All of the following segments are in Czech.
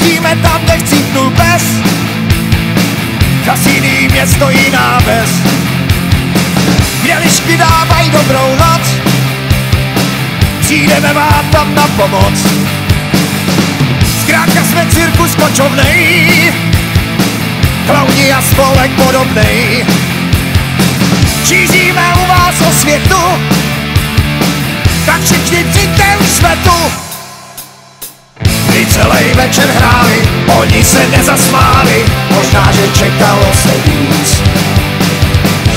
Chodíme tam, kde chcípnul pes, zas jiný město, jiná ves, kde lišky dávají dobrou noc, přijdeme vám tam na pomoc. Zkrátka jsme cirkus kočovnej, klauni a spolek podobnej. Šíříme u vás osvětu, tak všichni přijďte, už jsme tu. My celý večer hráli, oni se nezasmáli, možná, že čekalo se víc.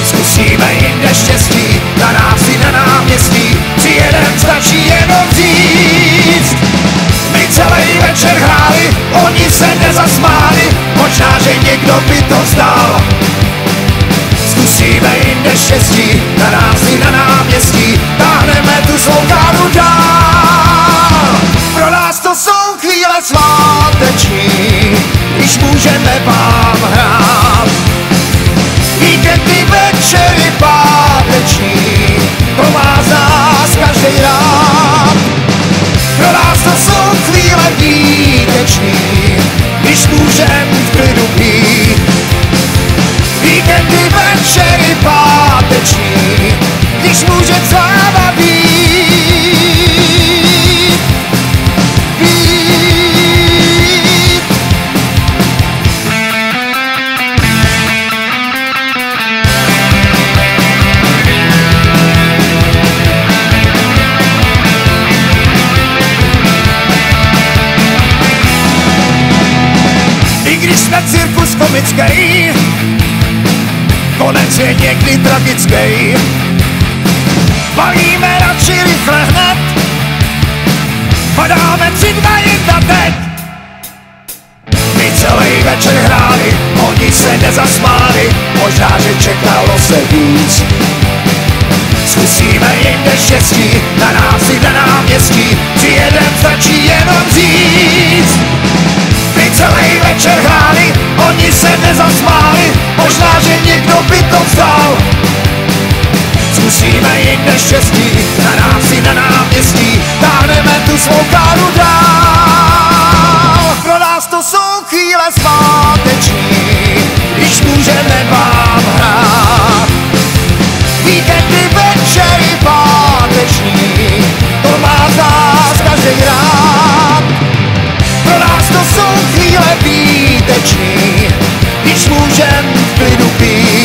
Zkusíme jinde štěstí, na nás i na náměstí, přijedem stačí jenom říct. My celý večer hráli, oni se nezasmáli, možná, že někdo by to vzdal. Zkusíme jinde štěstí, na nás i na náměstí, táhneme tu svou káru dál. Pro nás to jsou chvíle sváteční, když můžeme vám hrát. Víkendy, večery páteční, to má z nás každej rád. Pro nás to jsou chvíle výteční, když můžem v klidu pít. Víkendy, večery páteční, když může sláva být. I když jsme cirkus komický, konec je někdy tragický. Balíme radši rychle hned, padáme 3, 2, 1 teď. My celý večer hráli, oni se nezasmáli, možná, že čekalo se víc. Zkusíme jinde štěstí, na nás i na náměstí, přijedem stačí jenom říct. My celý večer hráli, oni se nezasmáli, možná, že někdo by to vzdal. Zkusíme jinde štěstí, na nás i na náměstí, táhneme tu svou káru dál. Pro nás to jsou chvíle sváteční, když můžeme vám hrát. Víkendy, večery páteční, to má z nás každej rád. Pro nás to jsou chvíle výteční, když můžem v klidu pít.